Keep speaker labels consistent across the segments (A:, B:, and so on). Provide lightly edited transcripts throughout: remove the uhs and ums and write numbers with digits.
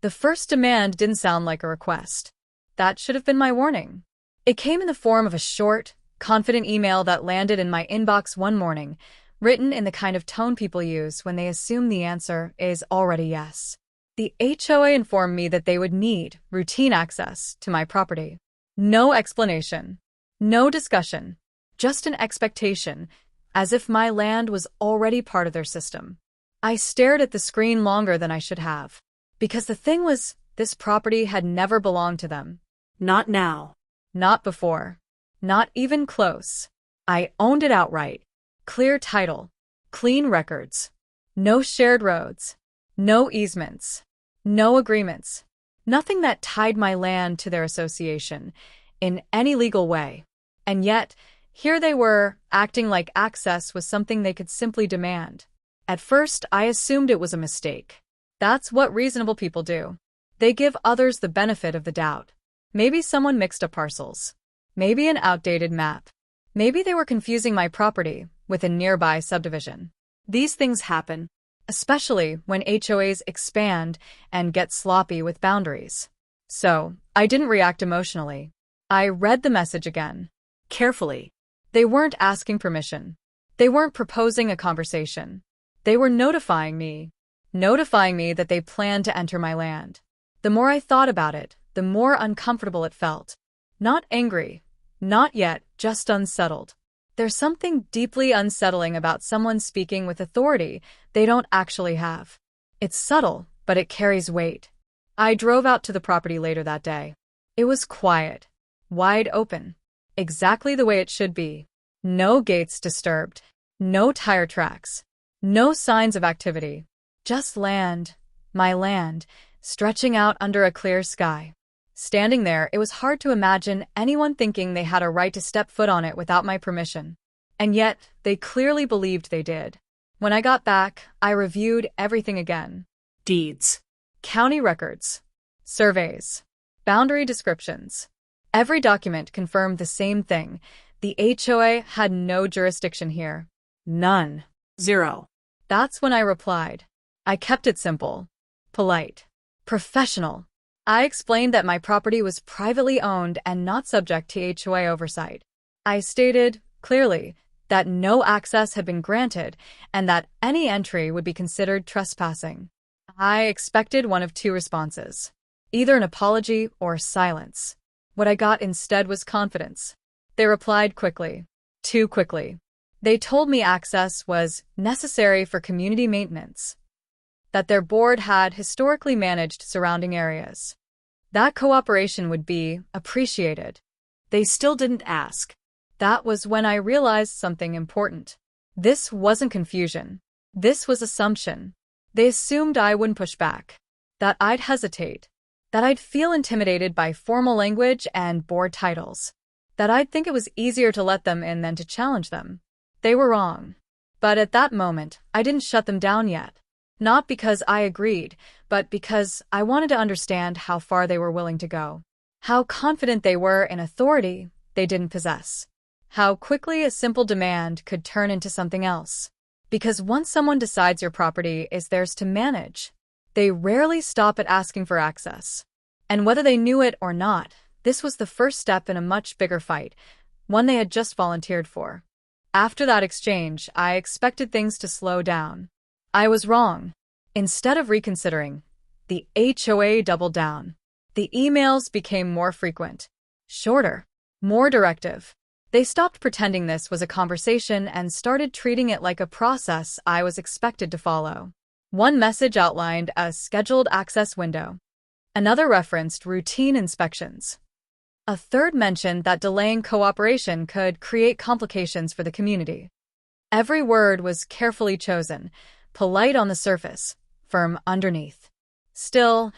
A: The first demand didn't sound like a request. That should have been my warning. It came in the form of a short, confident email that landed in my inbox one morning, written in the kind of tone people use when they assume the answer is already yes. The HOA informed me that they would need routine access to my property. No explanation. No discussion. Just an expectation, as if my land was already part of their system. I stared at the screen longer than I should have. Because the thing was, this property had never belonged to them.
B: Not now.
A: Not before. Not even close. I owned it outright. Clear title. Clean records. No shared roads. No easements. No agreements. Nothing that tied my land to their association in any legal way. And yet, here they were, acting like access was something they could simply demand. At first, I assumed it was a mistake. That's what reasonable people do. They give others the benefit of the doubt. Maybe someone mixed up parcels. Maybe an outdated map. Maybe they were confusing my property with a nearby subdivision. These things happen, especially when HOAs expand and get sloppy with boundaries. So, I didn't react emotionally. I read the message again. Carefully. They weren't asking permission. They weren't proposing a conversation. They were notifying me that they planned to enter my land. The more I thought about it, the more uncomfortable it felt. Not angry. Not yet, just unsettled. There's something deeply unsettling about someone speaking with authority they don't actually have. It's subtle, but it carries weight. I drove out to the property later that day. It was quiet, wide open, exactly the way it should be. No gates disturbed, no tire tracks, no signs of activity. Just land, my land, stretching out under a clear sky. Standing there, it was hard to imagine anyone thinking they had a right to step foot on it without my permission. And yet, they clearly believed they did. When I got back, I reviewed everything again.
B: Deeds.
A: County records. Surveys. Boundary descriptions. Every document confirmed the same thing. The HOA had no jurisdiction here. None.
B: 0.
A: That's when I replied. I kept it simple, polite, professional. I explained that my property was privately owned and not subject to HOA oversight. I stated, clearly, that no access had been granted and that any entry would be considered trespassing. I expected one of two responses, either an apology or silence. What I got instead was confidence. They replied quickly, too quickly. They told me access was necessary for community maintenance, that their board had historically managed surrounding areas. That cooperation would be appreciated. They still didn't ask. That was when I realized something important. This wasn't confusion. This was assumption. They assumed I wouldn't push back, that I'd hesitate, that I'd feel intimidated by formal language and board titles, that I'd think it was easier to let them in than to challenge them. They were wrong. But at that moment, I didn't shut them down yet. Not because I agreed, but because I wanted to understand how far they were willing to go. How confident they were in authority they didn't possess. How quickly a simple demand could turn into something else. Because once someone decides your property is theirs to manage, they rarely stop at asking for access. And whether they knew it or not, this was the first step in a much bigger fight, one they had just volunteered for. After that exchange, I expected things to slow down. I was wrong. Instead of reconsidering, the HOA doubled down. The emails became more frequent, shorter, more directive. They stopped pretending this was a conversation and started treating it like a process I was expected to follow. One message outlined a scheduled access window. Another referenced routine inspections. A third mentioned that delaying cooperation could create complications for the community. Every word was carefully chosen, polite on the surface, firm underneath. Still,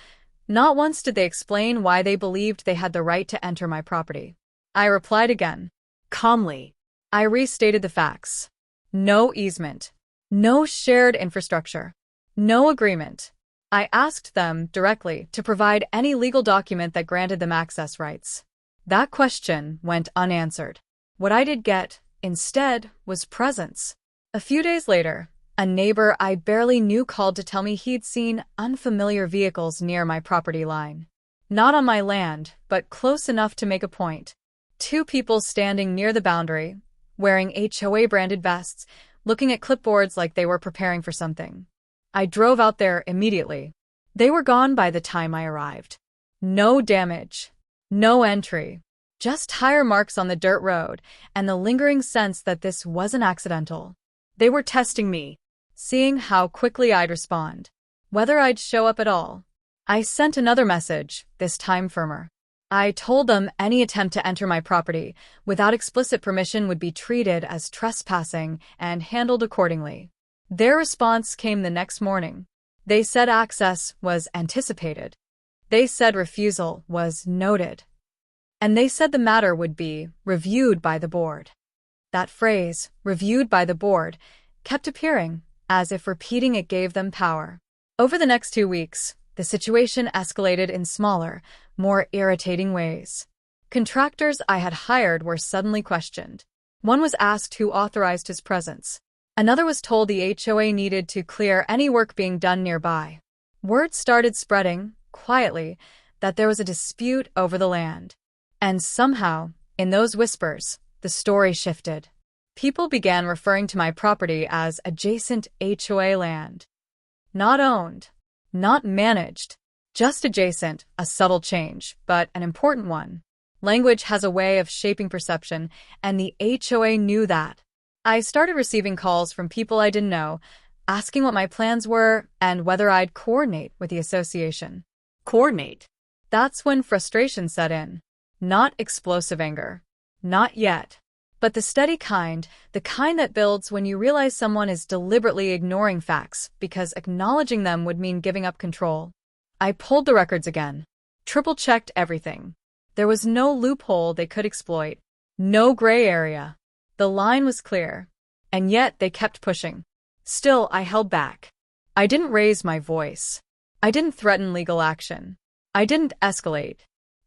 A: not once did they explain why they believed they had the right to enter my property. I replied again. Calmly. I restated the facts. No easement. No shared infrastructure. No agreement. I asked them directly to provide any legal document that granted them access rights. That question went unanswered. What I did get, instead, was presence. A few days later, A neighbor I barely knew called to tell me he'd seen unfamiliar vehicles near my property line. Not on my land, but close enough to make a point. Two people standing near the boundary, wearing HOA-branded vests, looking at clipboards like they were preparing for something. I drove out there immediately. They were gone by the time I arrived. No damage. No entry. Just tire marks on the dirt road, and the lingering sense that this wasn't accidental. They were testing me, seeing how quickly I'd respond, whether I'd show up at all. I sent another message, this time firmer. I told them any attempt to enter my property without explicit permission would be treated as trespassing and handled accordingly. Their response came the next morning. They said access was anticipated. They said refusal was noted. And they said the matter would be reviewed by the board. That phrase, reviewed by the board, kept appearing, as if repeating it gave them power. Over the next 2 weeks, the situation escalated in smaller, more irritating ways. Contractors I had hired were suddenly questioned. One was asked who authorized his presence. Another was told the HOA needed to clear any work being done nearby. Word started spreading, quietly, that there was a dispute over the land. And somehow, in those whispers, the story shifted. People began referring to my property as adjacent HOA land. Not owned. Not managed. Just adjacent, a subtle change, but an important one. Language has a way of shaping perception, and the HOA knew that. I started receiving calls from people I didn't know, asking what my plans were and whether I'd coordinate with the association.
B: Coordinate.
A: That's when frustration set in. Not explosive anger. Not yet. But the steady kind, the kind that builds when you realize someone is deliberately ignoring facts because acknowledging them would mean giving up control. I pulled the records again. Triple-checked everything. There was no loophole they could exploit. No gray area. The line was clear. And yet they kept pushing. Still, I held back. I didn't raise my voice. I didn't threaten legal action. I didn't escalate.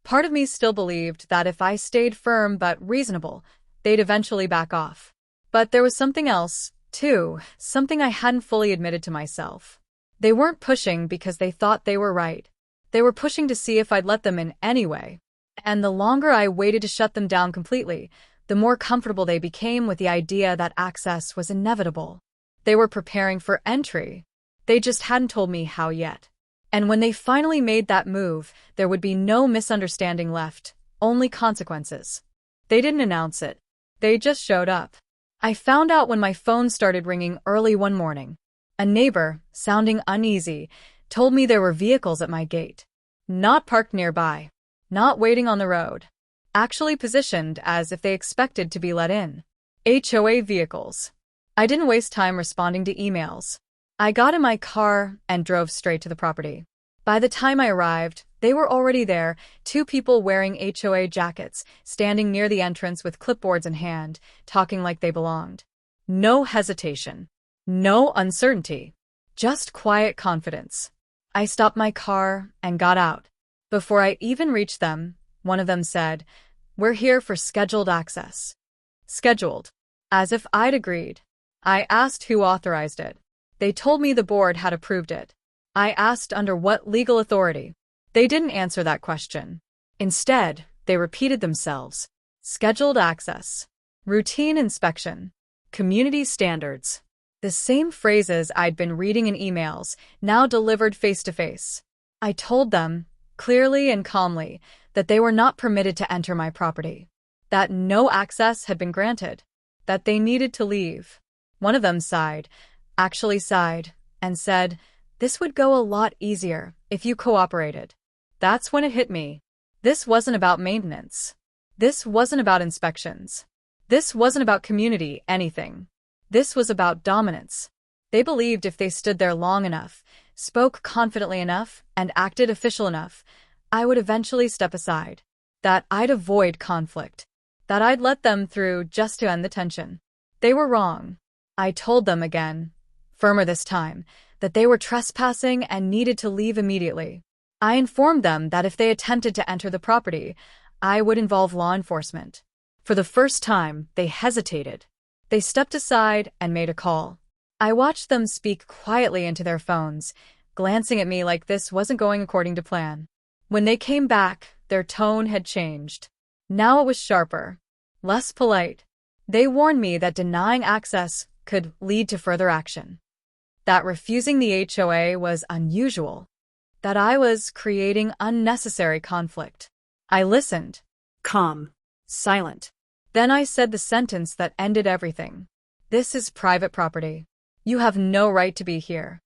A: Part of me still believed that if I stayed firm but reasonable, they'd eventually back off. But there was something else, too, something I hadn't fully admitted to myself. They weren't pushing because they thought they were right. They were pushing to see if I'd let them in anyway. And the longer I waited to shut them down completely, the more comfortable they became with the idea that access was inevitable. They were preparing for entry. They just hadn't told me how yet. And when they finally made that move, there would be no misunderstanding left, only consequences. They didn't announce it. They just showed up. I found out when my phone started ringing early one morning. A neighbor, sounding uneasy, told me there were vehicles at my gate. Not parked nearby. Not waiting on the road. Actually positioned as if they expected to be let in. HOA vehicles. I didn't waste time responding to emails. I got in my car and drove straight to the property. By the time I arrived, they were already there, two people wearing HOA jackets, standing near the entrance with clipboards in hand, talking like they belonged. No hesitation. No uncertainty. Just quiet confidence. I stopped my car and got out. Before I even reached them, one of them said, "We're here for scheduled access." Scheduled. As if I'd agreed. I asked who authorized it. They told me the board had approved it. I asked under what legal authority. They didn't answer that question. Instead, they repeated themselves. Scheduled access. Routine inspection. Community standards. The same phrases I'd been reading in emails, now delivered face-to-face. I told them, clearly and calmly, that they were not permitted to enter my property. That no access had been granted. That they needed to leave. One of them sighed, and said, "This would go a lot easier if you cooperated." That's when it hit me. This wasn't about maintenance. This wasn't about inspections. This wasn't about community anything. This was about dominance. They believed if they stood there long enough, spoke confidently enough, and acted official enough, I would eventually step aside. That I'd avoid conflict. That I'd let them through just to end the tension. They were wrong. I told them again, firmer this time, that they were trespassing and needed to leave immediately. I informed them that if they attempted to enter the property, I would involve law enforcement. For the first time, they hesitated. They stepped aside and made a call. I watched them speak quietly into their phones, glancing at me like this wasn't going according to plan. When they came back, their tone had changed. Now it was sharper, less polite. They warned me that denying access could lead to further action, that refusing the HOA was unusual, that I was creating unnecessary conflict. I listened,
B: Calm. Silent.
A: then I said the sentence that ended everything. This is private property. You have no right to be here.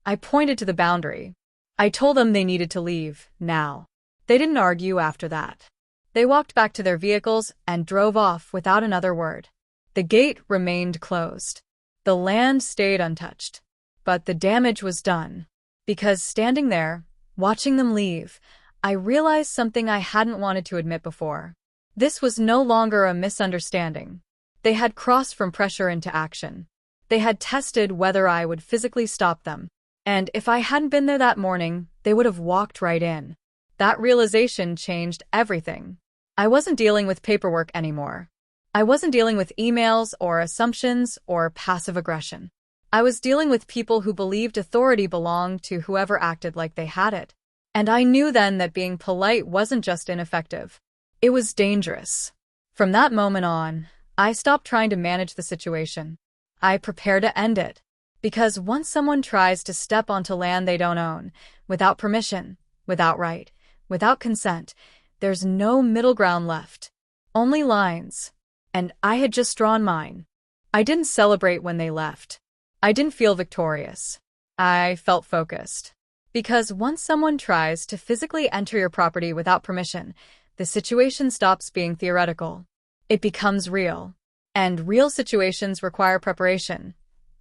A: I pointed to the boundary. I told them they needed to leave, now. They didn't argue after that. They walked back to their vehicles and drove off without another word. The gate remained closed. The land stayed untouched. But the damage was done. Because standing there, watching them leave, I realized something I hadn't wanted to admit before. This was no longer a misunderstanding. They had crossed from pressure into action. They had tested whether I would physically stop them. And if I hadn't been there that morning, they would have walked right in. That realization changed everything. I wasn't dealing with paperwork anymore. I wasn't dealing with emails or assumptions or passive aggression. I was dealing with people who believed authority belonged to whoever acted like they had it. And I knew then that being polite wasn't just ineffective. It was dangerous. From that moment on, I stopped trying to manage the situation. I prepared to end it. Because once someone tries to step onto land they don't own, without permission, without right, without consent, there's no middle ground left. Only lines. And I had just drawn mine. I didn't celebrate when they left. I didn't feel victorious. I felt focused. Because once someone tries to physically enter your property without permission, the situation stops being theoretical. It becomes real. And real situations require preparation,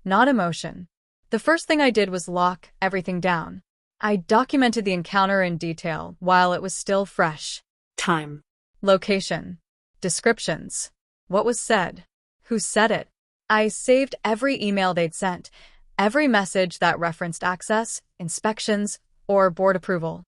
A: not emotion. The first thing I did was lock everything down. I documented the encounter in detail while it was still fresh.
B: Time.
A: Location. Descriptions. What was said. Who said it. I saved every email they'd sent, every message that referenced access, inspections, or board approval.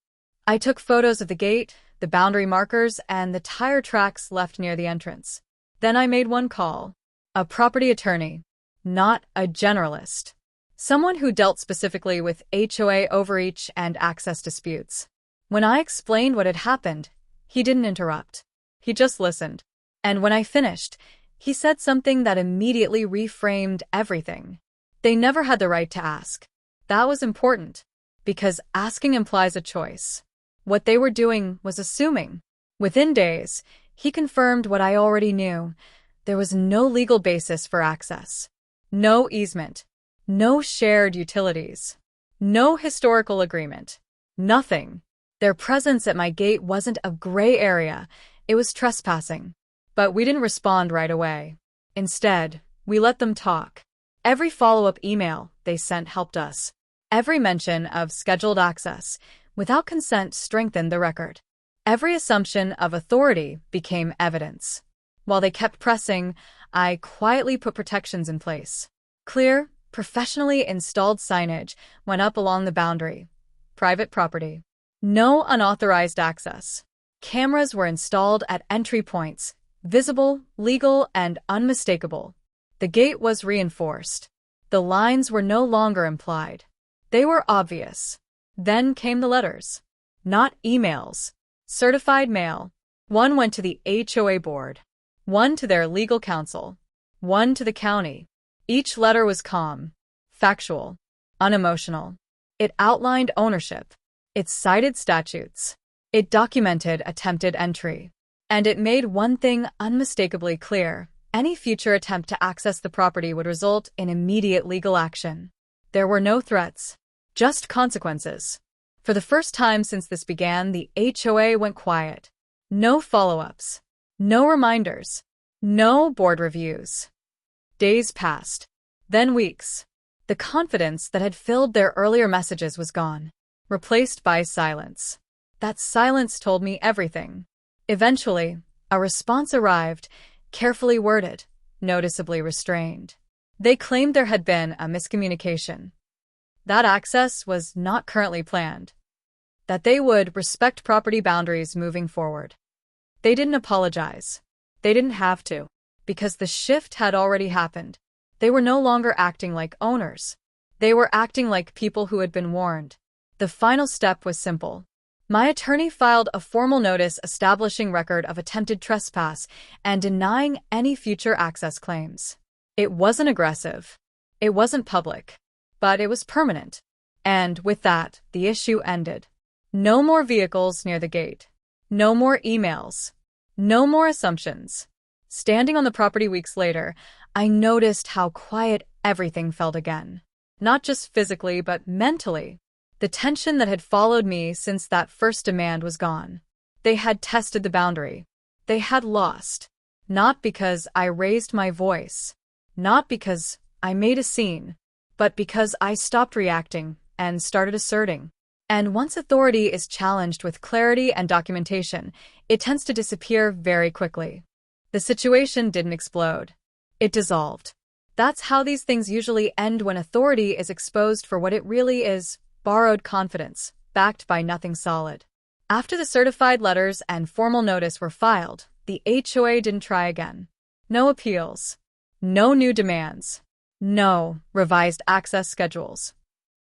A: I took photos of the gate, the boundary markers, and the tire tracks left near the entrance. Then I made one call. A property attorney. Not a generalist. Someone who dealt specifically with HOA overreach and access disputes. When I explained what had happened, he didn't interrupt. He just listened. And when I finished, he said something that immediately reframed everything. They never had the right to ask. That was important, because asking implies a choice. What they were doing was assuming. Within days, he confirmed what I already knew. There was no legal basis for access. No easement. No shared utilities. No historical agreement. Nothing. Their presence at my gate wasn't a gray area. It was trespassing. But we didn't respond right away. Instead, we let them talk. Every follow-up email they sent helped us. Every mention of scheduled access without consent strengthened the record. Every assumption of authority became evidence. While they kept pressing, I quietly put protections in place. Clear, professionally installed signage went up along the boundary. Private property. No unauthorized access. Cameras were installed at entry points, visible, legal, and unmistakable. The gate was reinforced. The lines were no longer implied. They were obvious. Then came the letters. Not emails. Certified mail. One went to the HOA board. One to their legal counsel. One to the county. Each letter was calm, factual, unemotional. It outlined ownership. It cited statutes. It documented attempted entry. And it made one thing unmistakably clear. Any future attempt to access the property would result in immediate legal action. There were no threats, just consequences. For the first time since this began, the HOA went quiet. No follow-ups. No reminders. No board reviews. Days passed. Then weeks. The confidence that had filled their earlier messages was gone, replaced by silence. That silence told me everything. Eventually, a response arrived, carefully worded, noticeably restrained. They claimed there had been a miscommunication. That access was not currently planned. That they would respect property boundaries moving forward. They didn't apologize. They didn't have to, because the shift had already happened. They were no longer acting like owners. They were acting like people who had been warned. The final step was simple. My attorney filed a formal notice establishing record of attempted trespass and denying any future access claims. It wasn't aggressive. It wasn't public. But it was permanent. And with that, the issue ended. No more vehicles near the gate. No more emails. No more assumptions. Standing on the property weeks later, I noticed how quiet everything felt again. Not just physically, but mentally. The tension that had followed me since that first demand was gone. They had tested the boundary. They had lost. Not because I raised my voice. Not because I made a scene. But because I stopped reacting and started asserting. And once authority is challenged with clarity and documentation, it tends to disappear very quickly. The situation didn't explode. It dissolved. That's how these things usually end when authority is exposed for what it really is, borrowed confidence, backed by nothing solid. After the certified letters and formal notice were filed, the HOA didn't try again. No appeals. No new demands. No revised access schedules.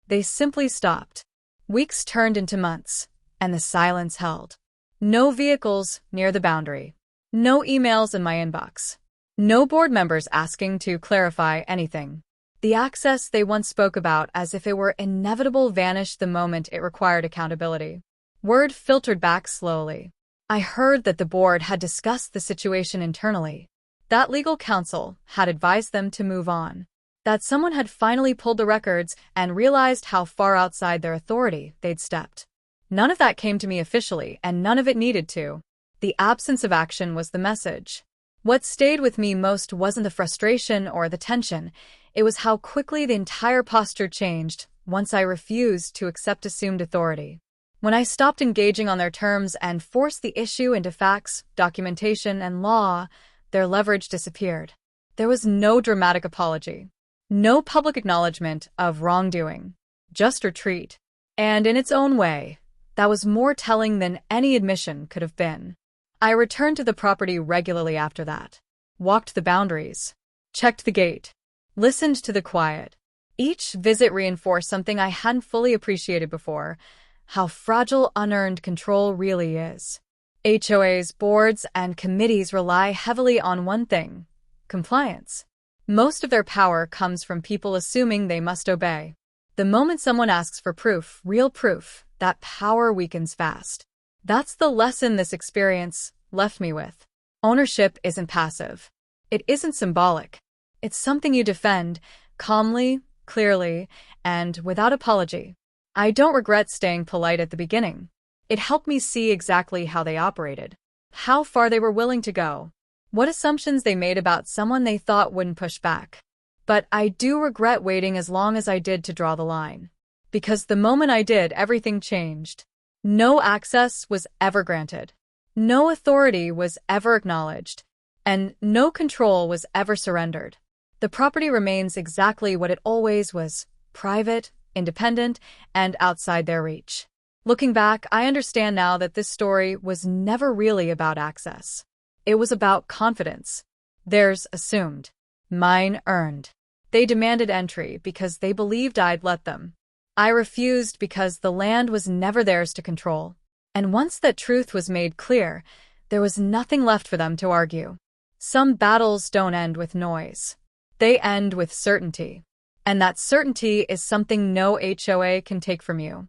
A: They simply stopped. Weeks turned into months, and the silence held. No vehicles near the boundary. No emails in my inbox. No board members asking to clarify anything. The access they once spoke about as if it were inevitable vanished the moment it required accountability. Word filtered back slowly. I heard that the board had discussed the situation internally. That legal counsel had advised them to move on. That someone had finally pulled the records and realized how far outside their authority they'd stepped. None of that came to me officially, and none of it needed to. The absence of action was the message. What stayed with me most wasn't the frustration or the tension. It was how quickly the entire posture changed once I refused to accept assumed authority. When I stopped engaging on their terms and forced the issue into facts, documentation, and law, their leverage disappeared. There was no dramatic apology. No public acknowledgement of wrongdoing. Just retreat. And in its own way, that was more telling than any admission could have been. I returned to the property regularly after that. Walked the boundaries. Checked the gate. Listened to the quiet. Each visit reinforced something I hadn't fully appreciated before, how fragile unearned control really is. HOAs, boards, and committees rely heavily on one thing: compliance. Most of their power comes from people assuming they must obey. The moment someone asks for proof, real proof, that power weakens fast. That's the lesson this experience left me with. Ownership isn't passive. It isn't symbolic. It's something you defend, calmly, clearly, and without apology. I don't regret staying polite at the beginning. It helped me see exactly how they operated, how far they were willing to go, what assumptions they made about someone they thought wouldn't push back. But I do regret waiting as long as I did to draw the line. Because the moment I did, everything changed. No access was ever granted. No authority was ever acknowledged. And no control was ever surrendered. The property remains exactly what it always was: private, independent, and outside their reach. Looking back, I understand now that this story was never really about access. It was about confidence. Theirs assumed. Mine earned. They demanded entry because they believed I'd let them. I refused because the land was never theirs to control. And once that truth was made clear, there was nothing left for them to argue. Some battles don't end with noise. They end with certainty. And that certainty is something no HOA can take from you.